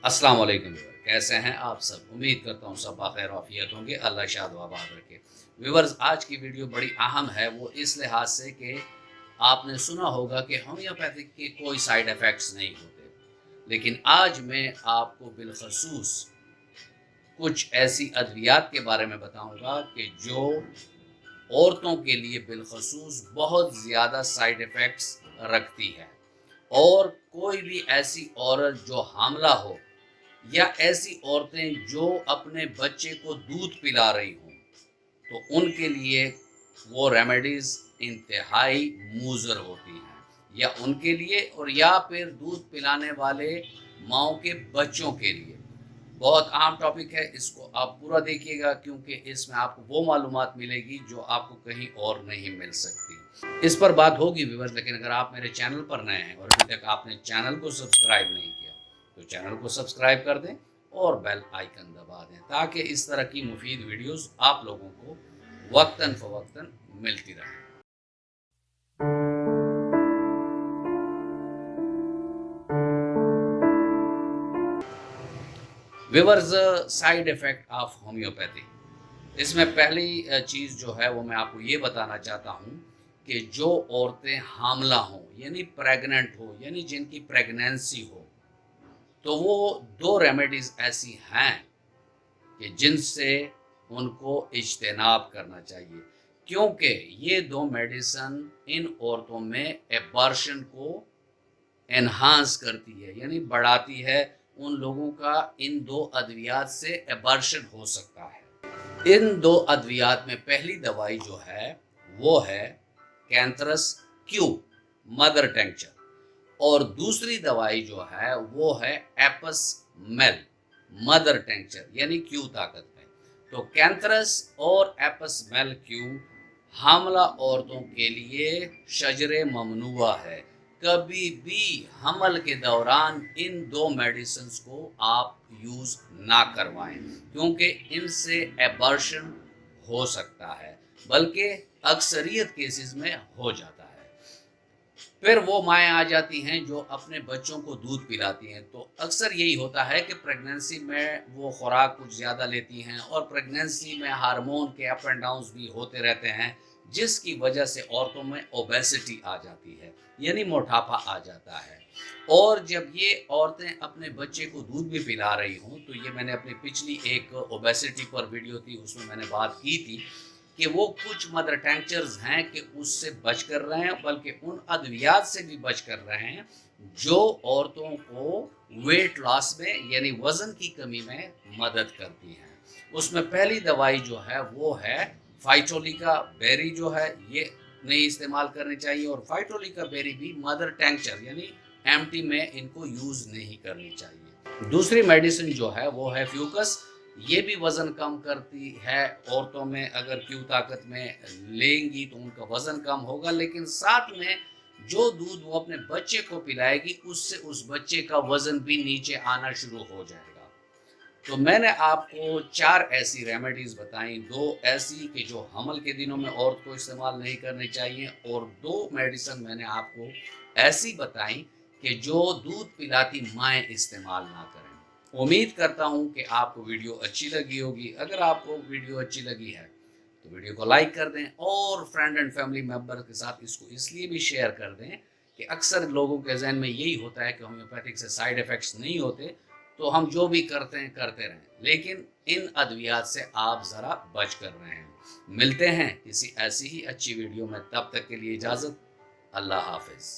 अस्सलाम वालेकुम व्यूअर, कैसे हैं आप सब। उम्मीद करता हूँ सब बखैर आफियत होंगे। अल्लाह शाद व आबाद रखे। व्यूअर्स, आज की वीडियो बड़ी अहम है, वो इस लिहाज से कि आपने सुना होगा कि होम्योपैथिक के कोई साइड इफ़ेक्ट्स नहीं होते, लेकिन आज मैं आपको बिलखसूस कुछ ऐसी अद्वियात के बारे में बताऊंगा कि जो औरतों के लिए बिलखसूस बहुत ज़्यादा साइड इफ़ेक्ट्स रखती है। और कोई भी ऐसी औरत जो हामला हो या ऐसी औरतें जो अपने बच्चे को दूध पिला रही हों, तो उनके लिए वो रेमेडीज़ इंतहाई मुज़र होती हैं, या उनके लिए और या फिर दूध पिलाने वाले माँओं के बच्चों के लिए। बहुत अहम टॉपिक है, इसको आप पूरा देखिएगा क्योंकि इसमें आपको वो मालूमात मिलेगी जो आपको कहीं और नहीं मिल सकती। इस पर बात होगी व्यूअर्स, लेकिन अगर आप मेरे चैनल पर नए हैं और अभी तक आपने चैनल को सब्सक्राइब नहीं किया तो चैनल को सब्सक्राइब कर दें और बेल आइकन दबा दें, ताकि इस तरह की मुफीद वीडियोस आप लोगों को वक्तन फ़वक्तन मिलती रहे। Viewers, side effect of homeopathy, इसमें पहली चीज़ जो है वो मैं आपको ये बताना चाहता हूँ कि जो औरतें हामला हों यानी प्रेग्नेंट हो, यानी जिनकी प्रेगनेंसी हो, तो वो दो रेमेडीज़ ऐसी हैं कि जिनसे उनको इज्तनाब करना चाहिए, क्योंकि ये दो मेडिसन इन औरतों में एबॉर्शन को एनहांस करती है, यानी बढ़ाती है। उन लोगों का इन दो अद्वियात से एबॉर्शन हो सकता है। इन दो अद्वियात में पहली दवाई जो है वो है कैंथरस क्यू मदर टेंचर, और दूसरी दवाई जो है वो है एपस मेल मदर टेंचर यानी क्यू ताकत में। तो कैंथरस और एपस मेल क्यू हामला औरतों के लिए शजरे ममनुआ है। कभी भी हमल के दौरान इन दो मेडिसिन्स को आप यूज़ ना करवाएं, क्योंकि इनसे एबॉर्शन हो सकता है, बल्कि अक्सरियत केसेस में हो जाता है। फिर वो माएँ आ जाती हैं जो अपने बच्चों को दूध पिलाती हैं, तो अक्सर यही होता है कि प्रेगनेंसी में वो खुराक कुछ ज़्यादा लेती हैं और प्रेगनेंसी में हार्मोन के अप एंड डाउन्स भी होते रहते हैं, जिसकी वजह से औरतों में ओबेसिटी आ जाती है, यानी मोटापा आ जाता है। और जब ये औरतें अपने बच्चे को दूध भी पिला रही हों, तो ये मैंने अपनी पिछली एक ओबेसिटी पर वीडियो थी, उसमें मैंने बात की थी कि वो कुछ मदर टेंचर्स हैं कि उससे बच कर रहे हैं, बल्कि उन अद्वियात से भी बच कर रहे हैं जो औरतों को वेट लॉस में यानी वज़न की कमी में मदद करती हैं। उसमें पहली दवाई जो है वो है फाइटोलिका बेरी, जो है ये नहीं इस्तेमाल करनी चाहिए, और फाइटोलिका बेरी भी मदर टेंचर यानी एम्प्टी में इनको यूज़ नहीं करनी चाहिए। दूसरी मेडिसिन जो है वो है फ्यूकस। ये भी वज़न कम करती है। औरतों में अगर क्यू ताकत में लेंगी तो उनका वज़न कम होगा, लेकिन साथ में जो दूध वो अपने बच्चे को पिलाएगी उससे उस बच्चे का वज़न भी नीचे आना शुरू हो जाएगा। तो मैंने आपको 4 ऐसी रेमेडीज़ बताई, 2 ऐसी कि जो हमल के दिनों में औरत को इस्तेमाल नहीं करनी चाहिए, और 2 मेडिसिन मैंने आपको ऐसी बताई कि जो दूध पिलाती माएँ इस्तेमाल ना करें। उम्मीद करता हूँ कि आपको वीडियो अच्छी लगी होगी। अगर आपको वीडियो अच्छी लगी है तो वीडियो को लाइक कर दें और फ्रेंड एंड फैमिली मेम्बर के साथ इसको इसलिए भी शेयर कर दें कि अक्सर लोगों के जहन में यही होता है कि होम्योपैथिक से साइड इफ़ेक्ट्स नहीं होते, तो हम जो भी करते हैं करते रहें, लेकिन इन अद्वियात से आप ज़रा बच कर रहें। मिलते हैं किसी ऐसी ही अच्छी वीडियो में, तब तक के लिए इजाज़त। अल्लाह हाफ़िज़।